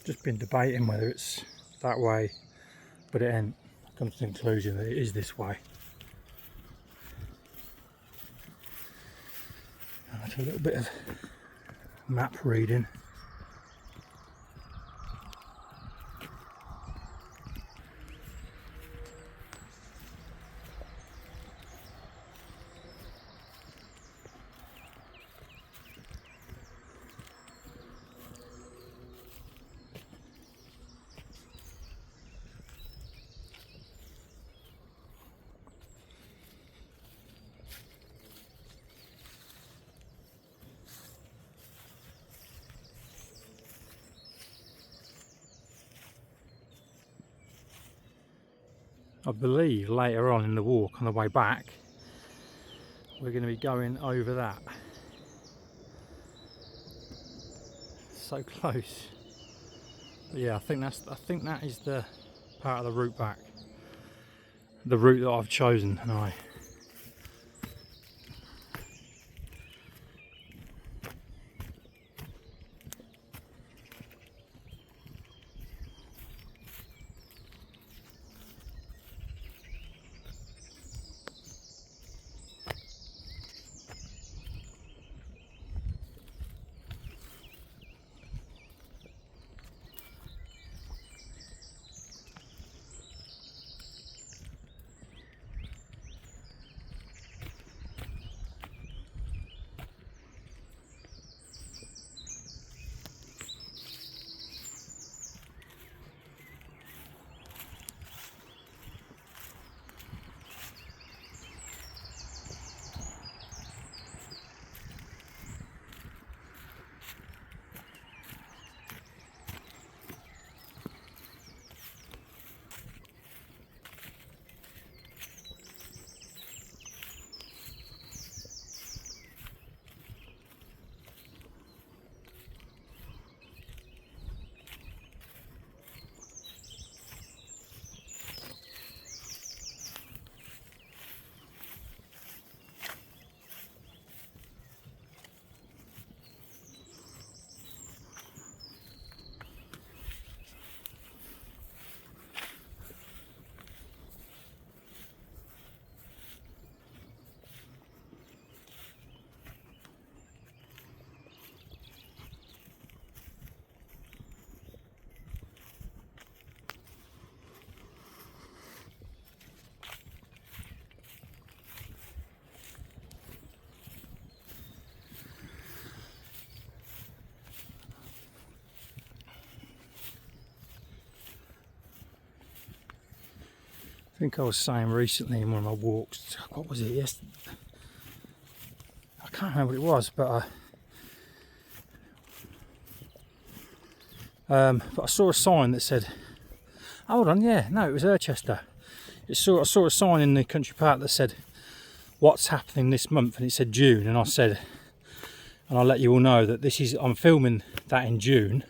just been debating whether it's that way, but it ain't. I've come to the conclusion that it is this way. I'll do a little bit of map reading. I believe later on in the walk on the way back we're going to be going over that. So close. But yeah, I think that is the part of the route back. The route that I've chosen anyway. I think I was saying recently in one of my walks, what was it yesterday? I can't remember what it was, but I saw a sign that said, hold on, yeah, no, it was Urchester. I saw a sign in the country park that said, what's happening this month, and it said June, and I said, and I'll let you all know that I'm filming that in June,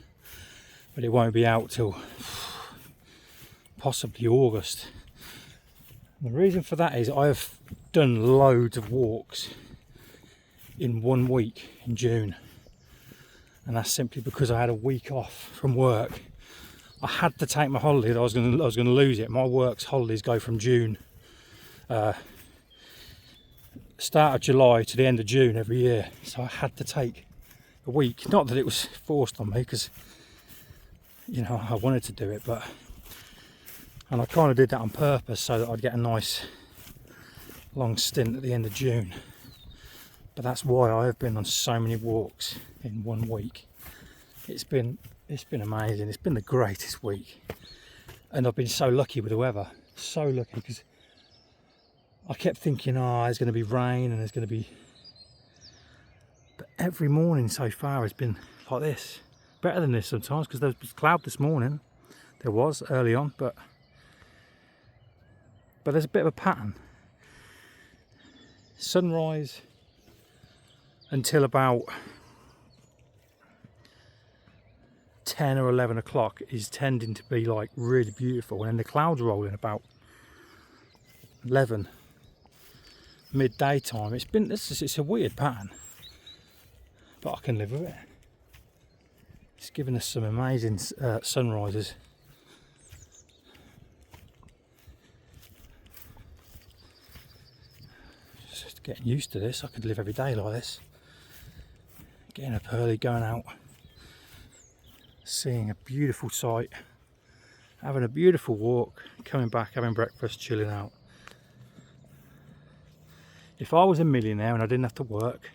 but it won't be out till possibly August. The reason for that is I have done loads of walks in 1 week in June, and that's simply because I had a week off from work. I had to take my holiday. I was going to lose it. My work's holidays go from June, start of July to the end of June every year, so I had to take a week. Not that it was forced on me, because I wanted to do it, and I kind of did that on purpose so that I'd get a nice long stint at the end of June. But that's why I have been on so many walks in 1 week. It's been amazing. It's been the greatest week, and I've been so lucky with the weather. So lucky, because I kept thinking, there's going to be rain and there's going to be. But every morning so far has been like this. Better than this sometimes, because there was cloud this morning. There was early on, but there's a bit of a pattern. Sunrise until about 10 or 11 o'clock is tending to be like really beautiful, and then the clouds roll in about 11 midday time. It's a weird pattern, but I can live with it. It's given us some amazing sunrises. Just getting used to this. I could live every day like this. Getting up early, going out, seeing a beautiful sight, having a beautiful walk, coming back, having breakfast, chilling out. If I was a millionaire and I didn't have to work,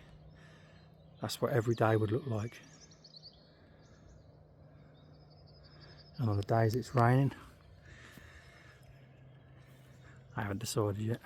that's what every day would look like. And on the days it's raining, I haven't decided yet.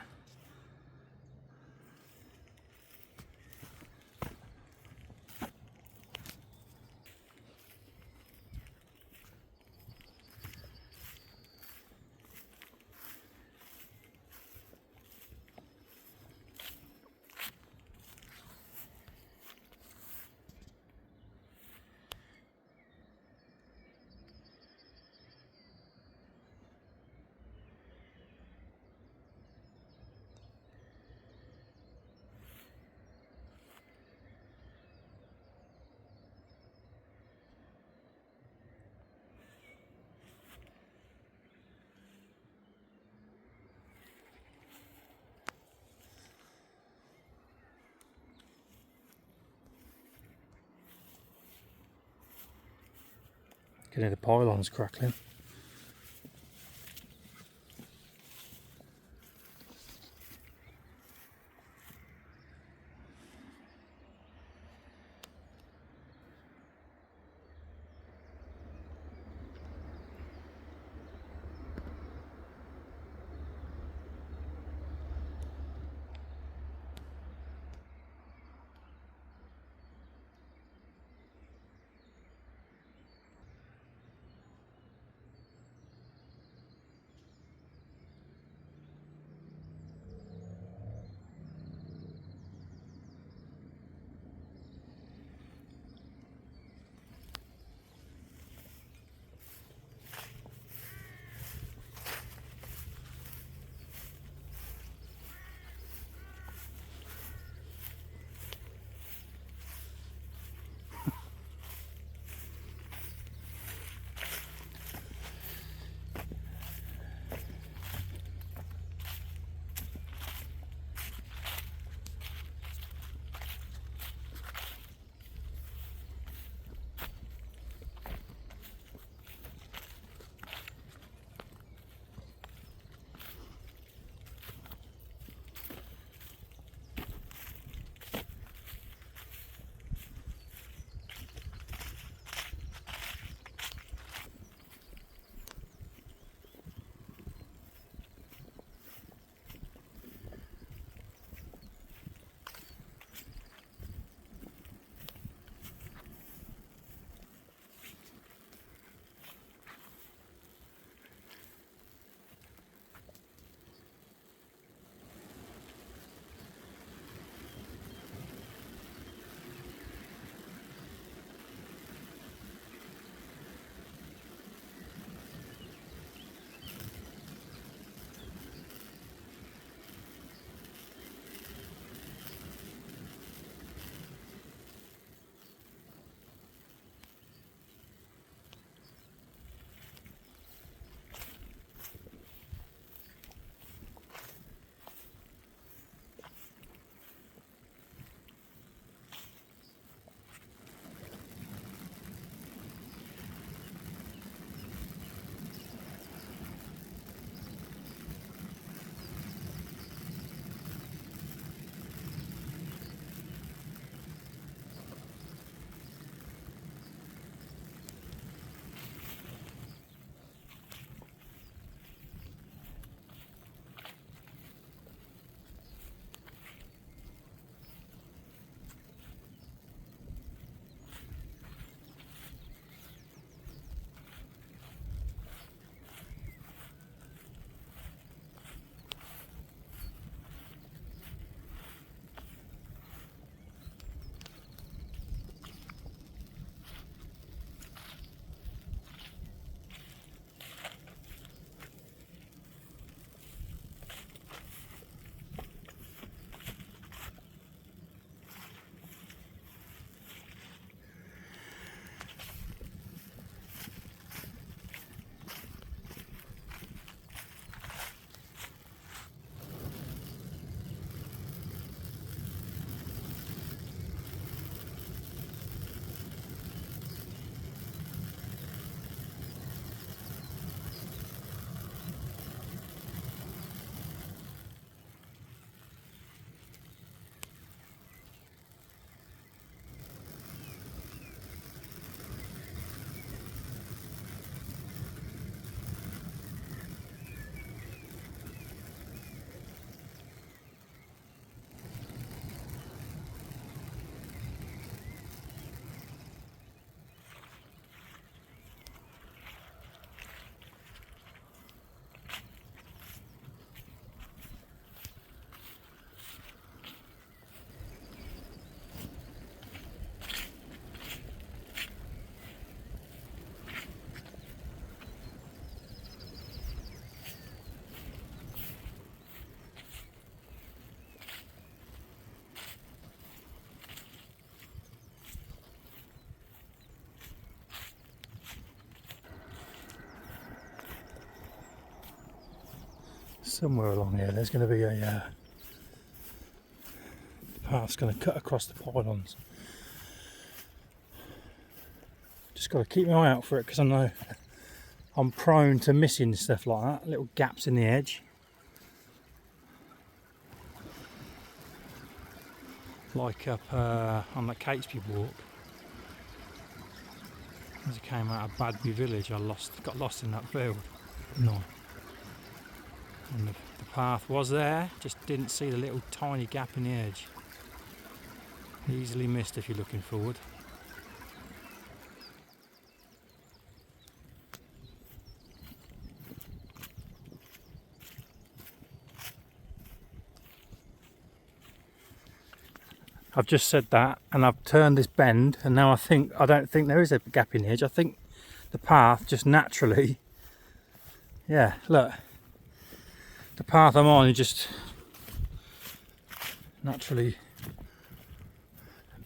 Can hear the pylons crackling. somewhere along here there's going to be a path's going to cut across the pylons. Just got to keep my eye out for it, because I know I'm prone to missing stuff like that, little gaps in the edge. Like up on the Catesby walk. As I came out of Badby village, I got lost in that field. No. And the path was there, just didn't see the little tiny gap in the edge. Easily missed if you're looking forward. I've just said that, and I've turned this bend, and now I don't think there is a gap in the edge. I think the path just naturally, yeah, look, the path I'm on is just naturally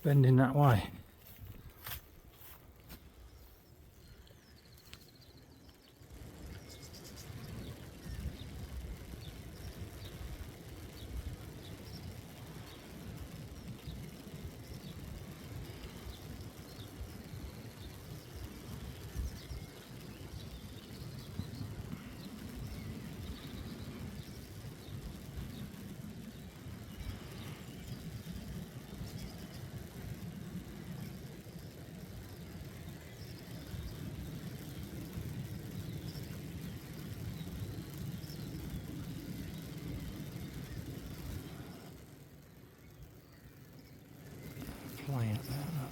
bending that way. Playing it there, look.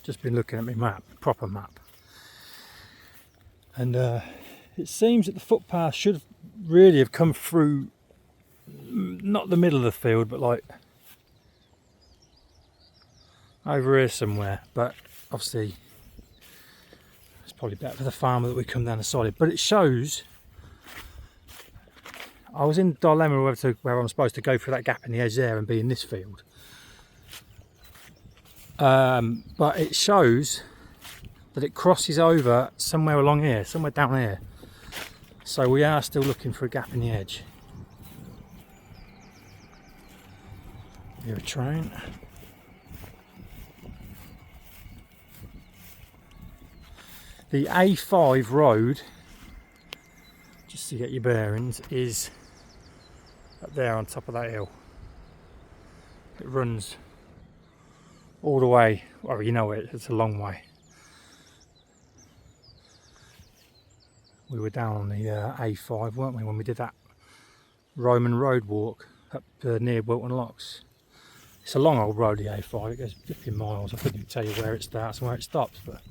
Just been looking at my map, proper map, and it seems that the footpath should really have come through, not the middle of the field, but like over here somewhere. But obviously it's probably better for the farmer that we come down the side. But it shows, I was in dilemma whether I'm supposed to go through that gap in the edge there and be in this field. But it shows that it crosses over somewhere along here, somewhere down here. So we are still looking for a gap in the edge. Hear a train. The A5 road, just to get your bearings, is up there on top of that hill. It runs all the way, well, you know it's a long way. We were down on the A5, weren't we, when we did that Roman road walk up near Wilton Locks. It's a long old road, the A5, it goes 50 miles. I couldn't even tell you where it starts and where it stops, but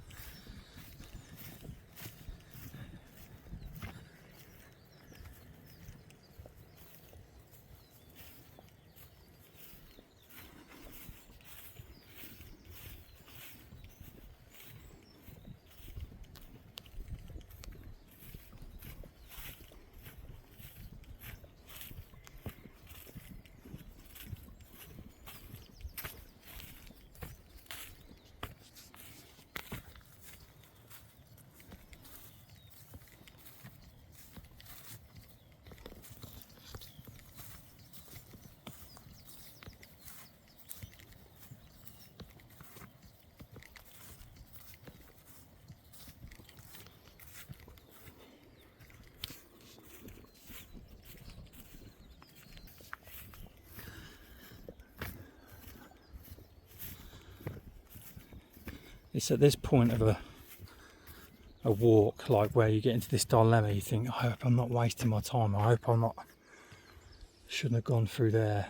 it's at this point of a walk, like where you get into this dilemma. You think, I hope I'm not wasting my time. I hope I'm not, shouldn't have gone through there.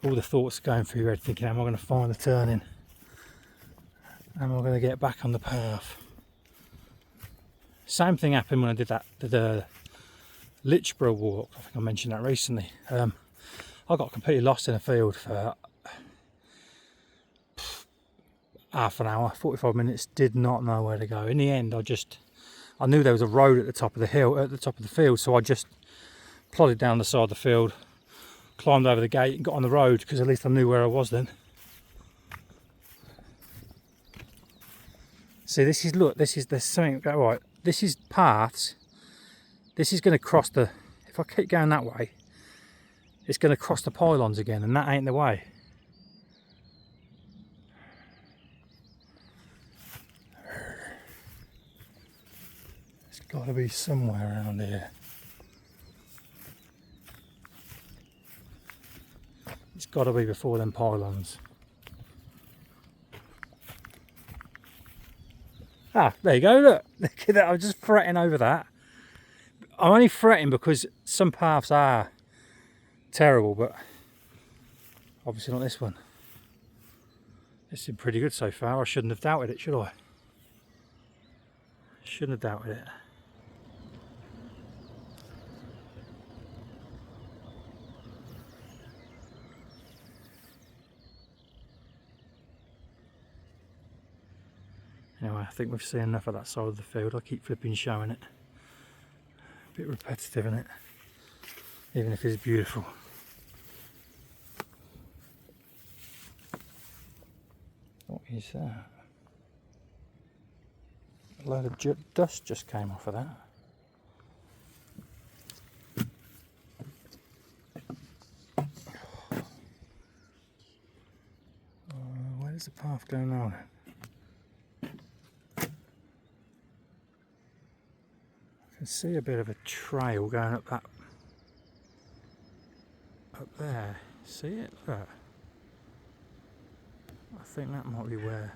All the thoughts going through your head, thinking, am I going to find the turning? Am I going to get back on the path? Same thing happened when I did the Lichborough walk. I think I mentioned that recently. I got completely lost in a field for half an hour, 45 minutes, did not know where to go. In the end, I knew there was a road at the top of the hill, at the top of the field, so I just plodded down the side of the field, climbed over the gate and got on the road, because at least I knew where I was then. See, this is, look, there's something, right, this is paths, this is going to cross the, if I keep going that way, it's going to cross the pylons again, and that ain't the way. Got to be somewhere around here. It's got to be before them pylons. Ah, there you go, look. Look at that, I was just fretting over that. I'm only fretting because some paths are terrible, but obviously not this one. It's been pretty good so far. I shouldn't have doubted it, should I? Shouldn't have doubted it. Anyway, I think we've seen enough of that side of the field. I keep flipping showing it. A bit repetitive, isn't it? Even if it's beautiful. What is that? A load of dust just came off of that. Where does the path go now? I can see a bit of a trail going up that, up there. See it? Look. I think that might be where,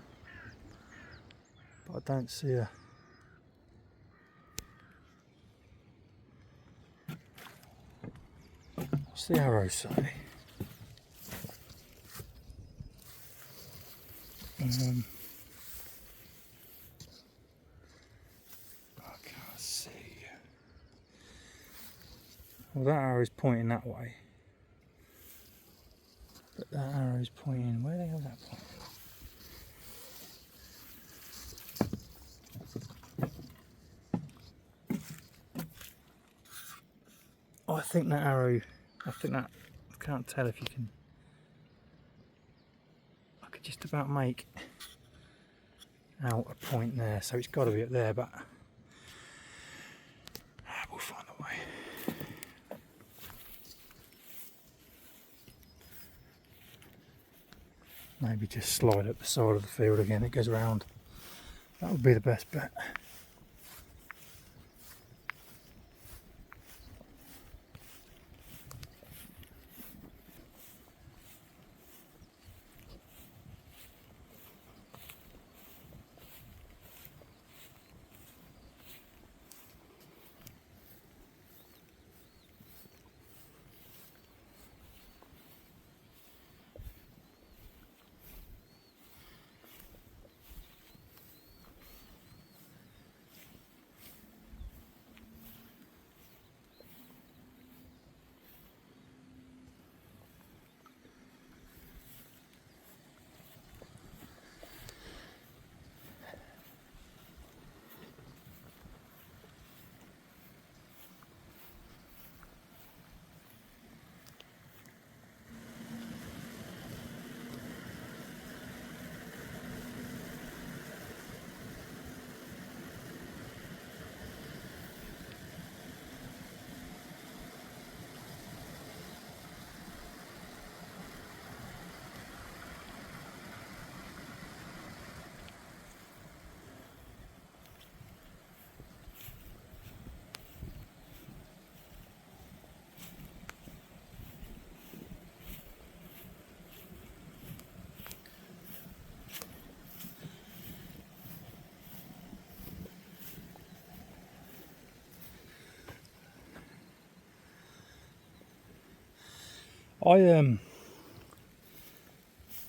but I don't see a. What's the arrow say? I can't see. Well, that arrow is pointing that way, but that arrow is pointing. Where the hell is that pointing? Oh, I think that arrow. I think that. I can't tell if you can. I could just about make out a point there, so it's got to be up there, but we'll find a way. Maybe just slide up the side of the field again. It goes round That would be the best bet.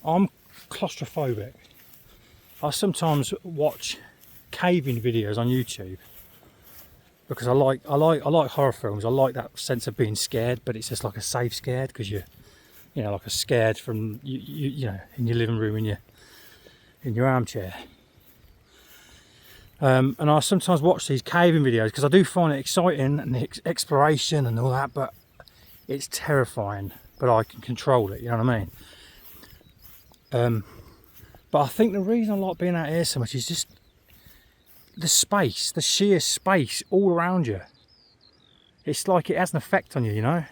I'm claustrophobic. I sometimes watch caving videos on YouTube because I like horror films. I like that sense of being scared, but it's just like a safe scared, because you know, like a scared from you know, in your living room in your armchair. And I sometimes watch these caving videos because I do find it exciting and the exploration and all that, but it's terrifying. But I can control it, you know what I mean? But I think the reason I like being out here so much is just the space, the sheer space all around you. It's like it has an effect on you, you know?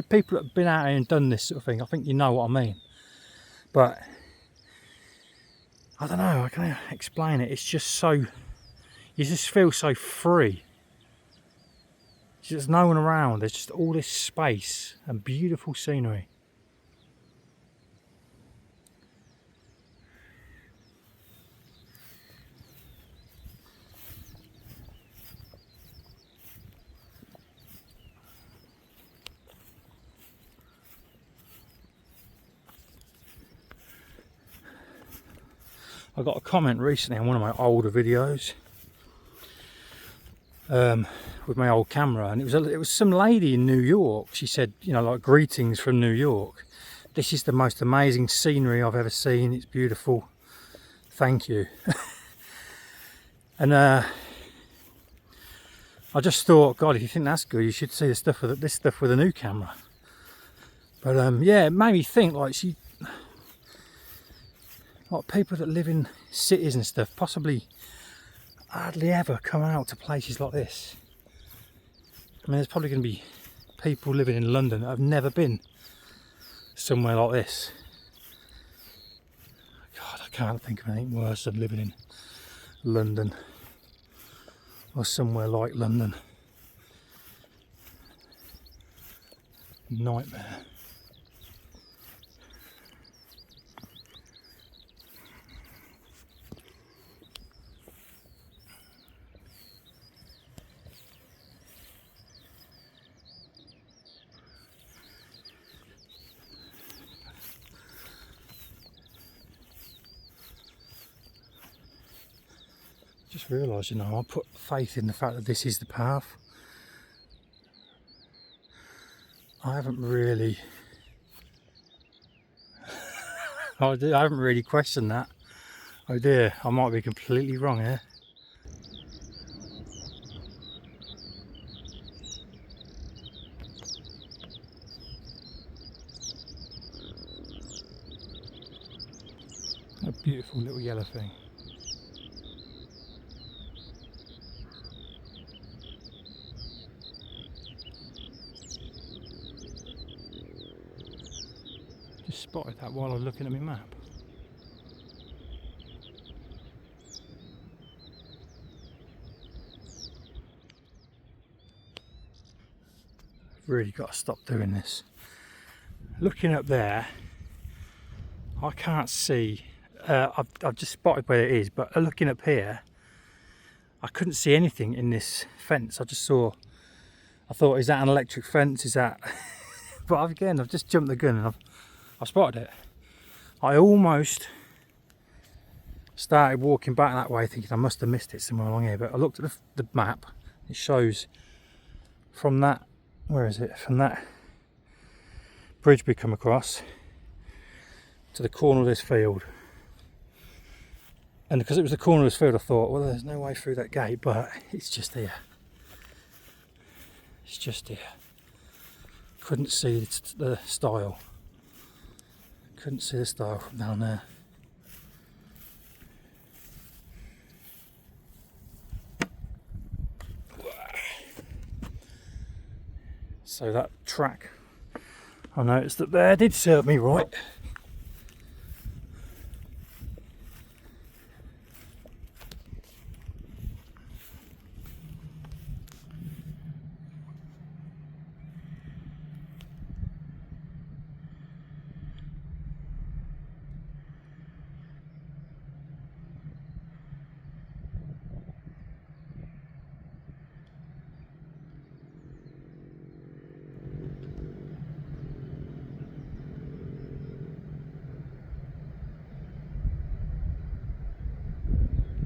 People that have been out here and done this sort of thing, I think you know what I mean. But I don't know, I can't explain it. It's just so, you just feel so free. There's no one around, there's just all this space and beautiful scenery. I got a comment recently on one of my older videos with my old camera, and it was some lady in New York. She said, you know, like, greetings from New York. This is the most amazing scenery I've ever seen. It's beautiful. Thank you. And I just thought, God, if you think that's good, you should see this stuff with a new camera. But yeah, it made me think, like, people that live in cities and stuff possibly hardly ever come out to places like this. I mean, there's probably going to be people living in London that have never been somewhere like this. God, I can't think of anything worse than living in London or somewhere like London. Nightmare. Just realised, you know, I put faith in the fact that this is the path. I haven't really I haven't really questioned that. Oh dear, I might be completely wrong here. A beautiful little yellow thing. Just spotted that while I was looking at my map. really got to stop doing this. Looking up there, I can't see. I've just spotted where it is, but looking up here, I couldn't see anything in this fence. I thought, is that an electric fence? Is that? But I've just jumped the gun and I've spotted it. I almost started walking back that way thinking I must have missed it somewhere along here, but I looked at the map. It shows from that, where is it? From that bridge we come across to the corner of this field. And because it was the corner of this field, I thought, well, there's no way through that gate, but it's just here. It's just here. Couldn't see the stile. Couldn't see the stile from down there. So that track, I noticed that there did serve me right.